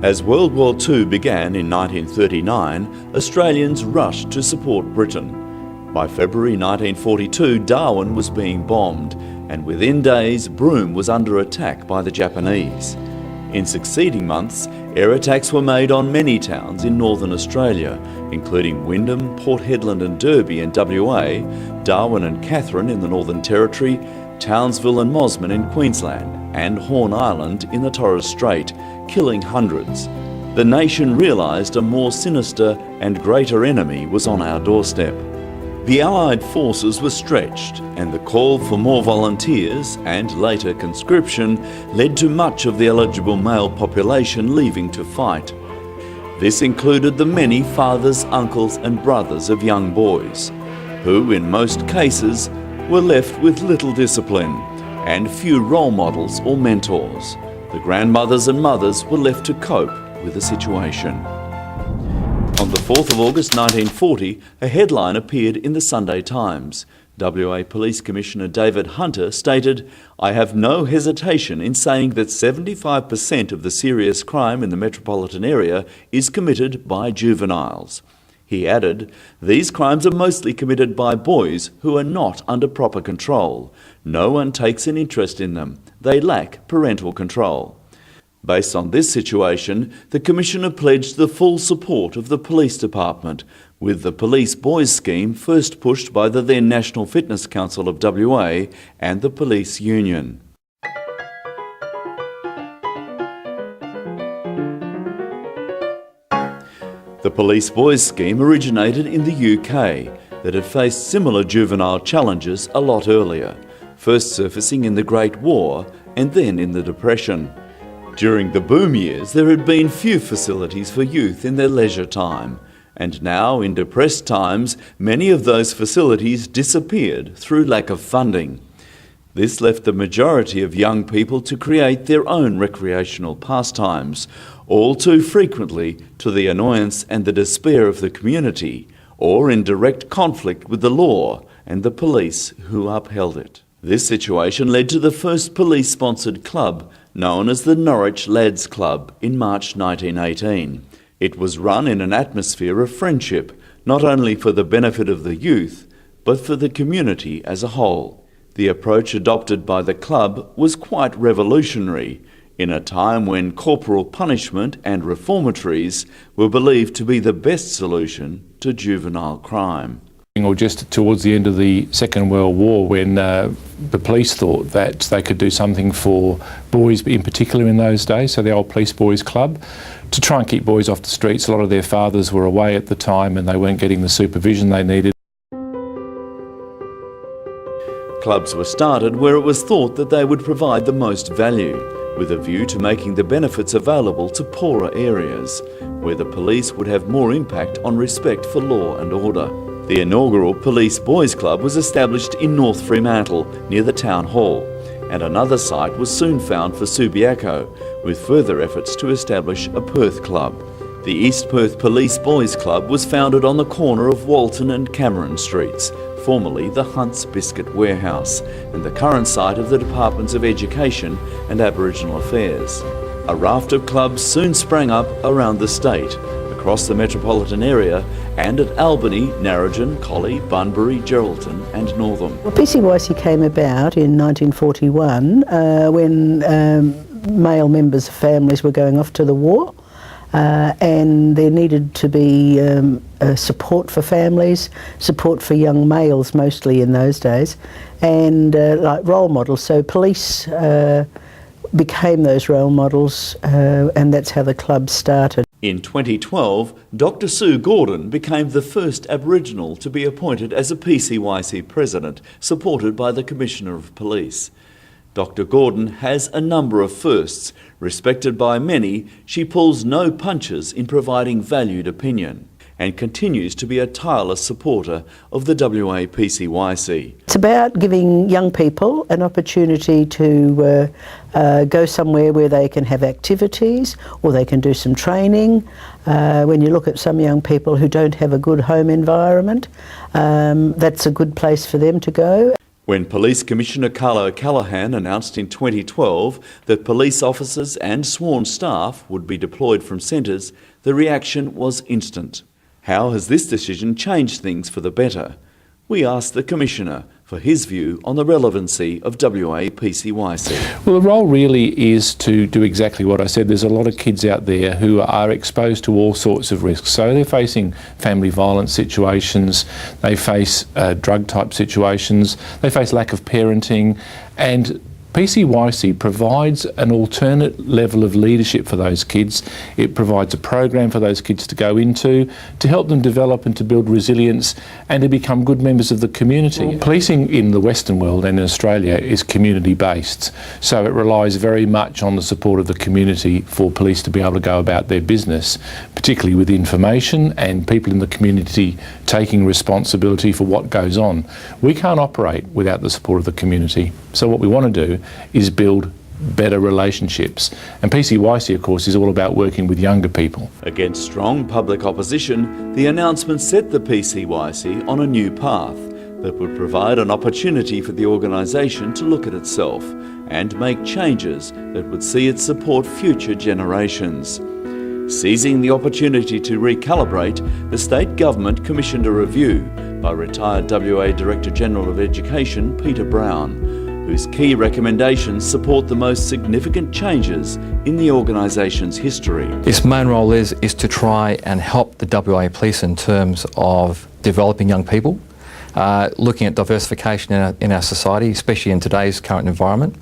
As World War II began in 1939, Australians rushed to support Britain. By February 1942, Darwin was being bombed, and within days, Broome was under attack by the Japanese. In succeeding months, air attacks were made on many towns in northern Australia, including Wyndham, Port Hedland and Derby in WA, Darwin and Katherine in the Northern Territory, Townsville and Mosman in Queensland, and Horn Island in the Torres Strait, killing hundreds. The nation realised a more sinister and greater enemy was on our doorstep. The Allied forces were stretched, and the call for more volunteers and later conscription led to much of the eligible male population leaving to fight. This included the many fathers, uncles and brothers of young boys, who in most cases were left with little discipline and few role models or mentors. The grandmothers and mothers were left to cope with the situation. On the 4th of August 1940, a headline appeared in the Sunday Times. WA Police Commissioner David Hunter stated, "I have no hesitation in saying that 75% of the serious crime in the metropolitan area is committed by juveniles." He added, "These crimes are mostly committed by boys who are not under proper control. No one takes an interest in them. They lack parental control." Based on this situation, the Commissioner pledged the full support of the Police Department, with the Police Boys Scheme first pushed by the then National Fitness Council of WA and the Police Union. The Police Boys Scheme originated in the UK, that had faced similar juvenile challenges a lot earlier, first surfacing in the Great War and then in the Depression. During the boom years, there had been few facilities for youth in their leisure time, and now, in depressed times, many of those facilities disappeared through lack of funding. This left the majority of young people to create their own recreational pastimes, all too frequently to the annoyance and the despair of the community, or in direct conflict with the law and the police who upheld it. This situation led to the first police-sponsored club, known as the Norwich Lads Club, in March 1918. It was run in an atmosphere of friendship, not only for the benefit of the youth, but for the community as a whole. The approach adopted by the club was quite revolutionary, in a time when corporal punishment and reformatories were believed to be the best solution to juvenile crime. Or just towards the end of the Second World War, when the police thought that they could do something for boys in particular in those days, so the old Police Boys Club, to try and keep boys off the streets. A lot of their fathers were away at the time and they weren't getting the supervision they needed. Clubs were started where it was thought that they would provide the most value, with a view to making the benefits available to poorer areas, where the police would have more impact on respect for law and order. The inaugural Police Boys Club was established in North Fremantle, near the Town Hall, and another site was soon found for Subiaco, with further efforts to establish a Perth club. The East Perth Police Boys Club was founded on the corner of Walton and Cameron Streets, formerly the Hunt's Biscuit Warehouse, and the current site of the Departments of Education and Aboriginal Affairs. A raft of clubs soon sprang up around the state, across the metropolitan area, and at Albany, Narrogin, Collie, Bunbury, Geraldton and Northam. Well, PCYC came about in 1941 when male members of families were going off to the war, and there needed to be support for families, support for young males mostly in those days, and like role models. So police became those role models, and that's how the club started. In 2012, Dr. Sue Gordon became the first Aboriginal to be appointed as a PCYC president, supported by the Commissioner of Police. Dr. Gordon has a number of firsts. Respected by many, she pulls no punches in providing valued opinion, and continues to be a tireless supporter of the WA PCYC. It's about giving young people an opportunity to go somewhere where they can have activities or they can do some training. When you look at some young people who don't have a good home environment, that's a good place for them to go. When Police Commissioner Carlo Callaghan announced in 2012 that police officers and sworn staff would be deployed from centres, the reaction was instant. How has this decision changed things for the better? We asked the Commissioner for his view on the relevancy of WA PCYC. Well, the role really is to do exactly what I said. There's a lot of kids out there who are exposed to all sorts of risks. So they're facing family violence situations, they face drug type situations, they face lack of parenting, and PCYC provides an alternate level of leadership for those kids. It provides a program for those kids to go into to help them develop and to build resilience and to become good members of the community. Policing in the Western world and in Australia is community based, so it relies very much on the support of the community for police to be able to go about their business, particularly with information and people in the community taking responsibility for what goes on. We can't operate without the support of the community, so what we want to do is build better relationships. And PCYC, of course, is all about working with younger people. Against strong public opposition, the announcement set the PCYC on a new path that would provide an opportunity for the organisation to look at itself and make changes that would see it support future generations. Seizing the opportunity to recalibrate, the state government commissioned a review by retired WA Director-General of Education, Peter Brown, whose key recommendations support the most significant changes in the organisation's history. Its main role is to try and help the WA Police in terms of developing young people, looking at diversification in our society, especially in today's current environment.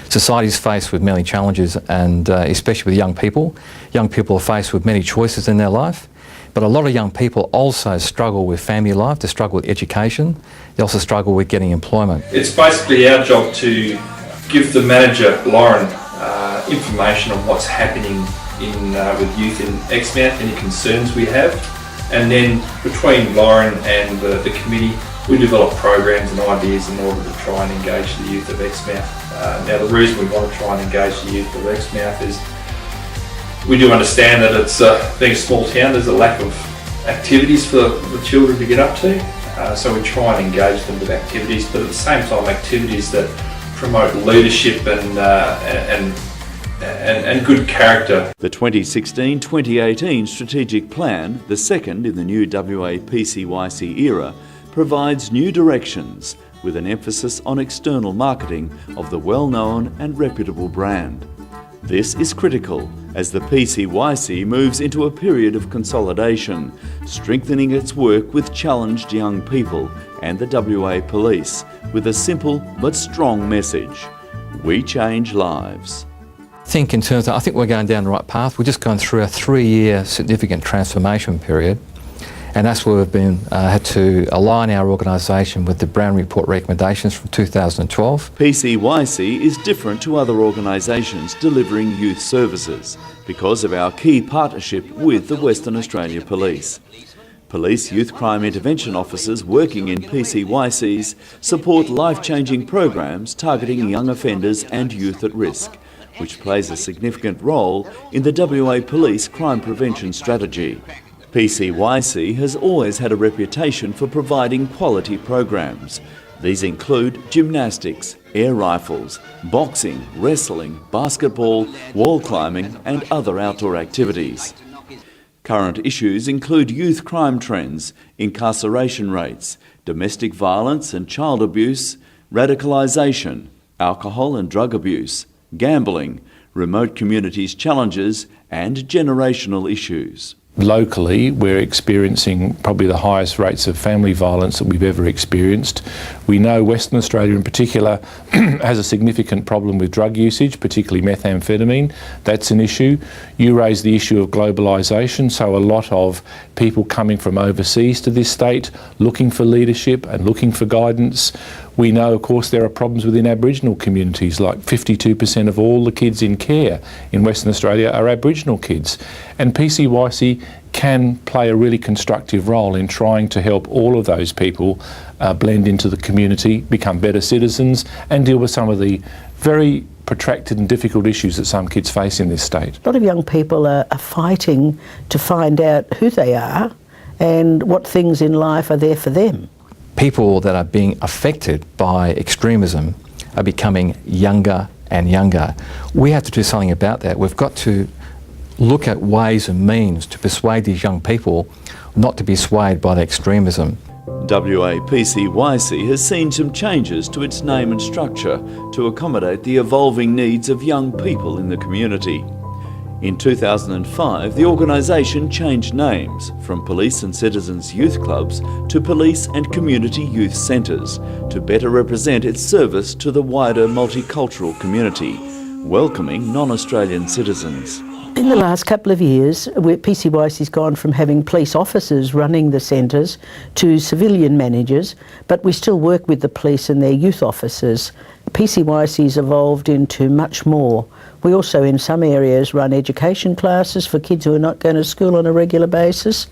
Society is faced with many challenges, and especially with young people. Young people are faced with many choices in their life. But a lot of young people also struggle with family life, they struggle with education, they also struggle with getting employment. It's basically our job to give the manager, Lauren, information on what's happening with youth in Exmouth, any concerns we have, and then between Lauren and the committee, we develop programs and ideas in order to try and engage the youth of Exmouth. Now, the reason we want to try and engage the youth of Exmouth is we do understand that it's being a small town, there's a lack of activities for the children to get up to, so we try and engage them with activities, but at the same time activities that promote leadership and good character. The 2016-2018 strategic plan, the second in the new WA PCYC era, provides new directions with an emphasis on external marketing of the well-known and reputable brand. This is critical as the PCYC moves into a period of consolidation, strengthening its work with challenged young people and the WA Police with a simple but strong message: we change lives. I think we're going down the right path. We're just going through a 3-year significant transformation period, and that's where we've had to align our organisation with the Brown Report recommendations from 2012. PCYC is different to other organisations delivering youth services because of our key partnership with the Western Australia Police. Police Youth Crime Intervention Officers working in PCYCs support life-changing programs targeting young offenders and youth at risk, which plays a significant role in the WA Police crime prevention strategy. PCYC has always had a reputation for providing quality programs. These include gymnastics, air rifles, boxing, wrestling, basketball, wall climbing and other outdoor activities. Current issues include youth crime trends, incarceration rates, domestic violence and child abuse, radicalisation, alcohol and drug abuse, gambling, remote communities challenges and generational issues. Locally, we're experiencing probably the highest rates of family violence that we've ever experienced. We know Western Australia in particular has a significant problem with drug usage, particularly methamphetamine. That's an issue. You raised the issue of globalisation, so a lot of people coming from overseas to this state looking for leadership and looking for guidance. We know, of course, there are problems within Aboriginal communities, like 52% of all the kids in care in Western Australia are Aboriginal kids. And PCYC can play a really constructive role in trying to help all of those people blend into the community, become better citizens, and deal with some of the very protracted and difficult issues that some kids face in this state. A lot of young people are fighting to find out who they are and what things in life are there for them. people that are being affected by extremism are becoming younger and younger. We have to do something about that. We've got to look at ways and means to persuade these young people not to be swayed by the extremism. WA PCYC has seen some changes to its name and structure to accommodate the evolving needs of young people in the community. In 2005, the organisation changed names from Police and Citizens Youth Clubs to Police and Community Youth Centres to better represent its service to the wider multicultural community, welcoming non-Australian citizens. In the last couple of years, PCYC's gone from having police officers running the centres to civilian managers, but we still work with the police and their youth officers. PCYC's evolved into much more. We also, in some areas, run education classes for kids who are not going to school on a regular basis.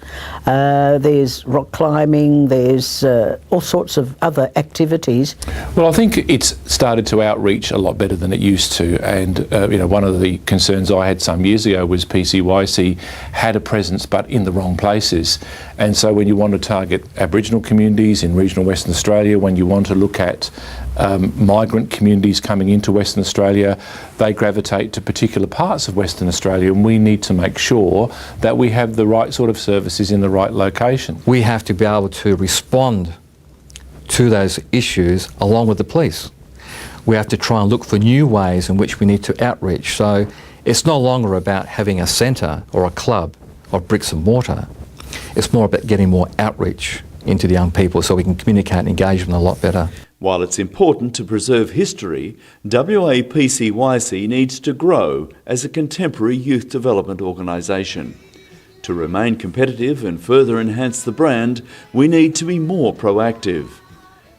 There's rock climbing, there's all sorts of other activities. Well, I think it's started to outreach a lot better than it used to, and one of the concerns I had some years ago was PCYC had a presence but in the wrong places. And so when you want to target Aboriginal communities in regional Western Australia, when you want to look at migrant communities coming into Western Australia, they gravitate to particular parts of Western Australia, and we need to make sure that we have the right sort of services in the right location. We have to be able to respond to those issues along with the police. We have to try and look for new ways in which we need to outreach. So it's no longer about having a centre or a club of bricks and mortar. It's more about getting more outreach into the young people so we can communicate and engage them a lot better. While it's important to preserve history, WA PCYC needs to grow as a contemporary youth development organisation. To remain competitive and further enhance the brand, we need to be more proactive.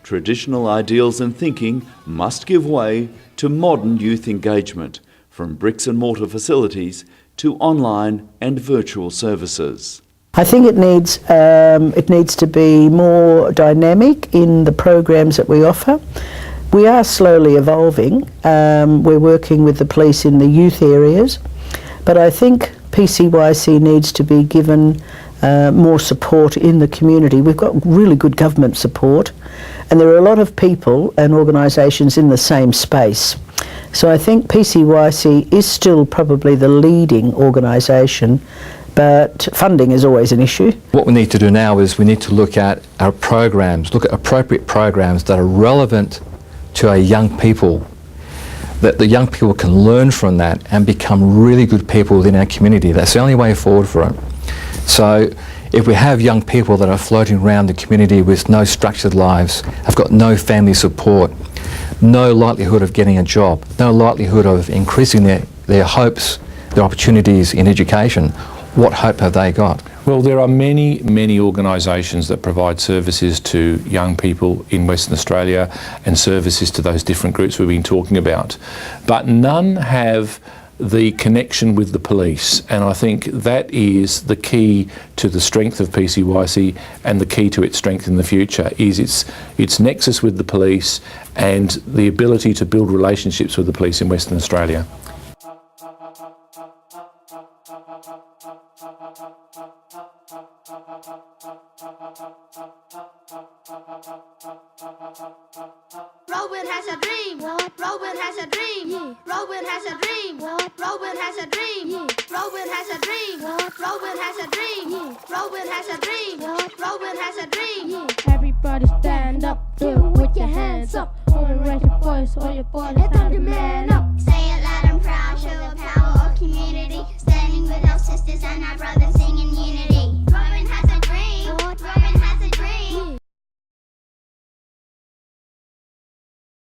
Traditional ideals and thinking must give way to modern youth engagement, from bricks and mortar facilities to online and virtual services. I think it needs to be more dynamic in the programs that we offer. We are slowly evolving. We're working with the police in the youth areas, but I think PCYC needs to be given more support in the community. We've got really good government support, and there are a lot of people and organisations in the same space. So I think PCYC is still probably the leading organisation, but funding is always an issue. What we need to do now is we need to look at our programs, look at appropriate programs that are relevant to our young people, that the young people can learn from that and become really good people within our community. That's the only way forward for it. So if we have young people that are floating around the community with no structured lives, have got no family support, no likelihood of getting a job, no likelihood of increasing their hopes, their opportunities in education, what hope have they got? Well, there are many, many organisations that provide services to young people in Western Australia and services to those different groups we've been talking about. But none have the connection with the police, and I think that is the key to the strength of PCYC and the key to its strength in the future is its nexus with the police and the ability to build relationships with the police in Western Australia. Robin has a dream. Robin has a dream. Robin has a dream. Robin has a dream. Robin has a dream. Robin has a dream. Robin has a dream. Robin has a dream. Everybody stand up, do it with your hands up. Or raise your voice or your body, time to man up. Say it loud and proud, show the power of community. Standing with our sisters and our brothers.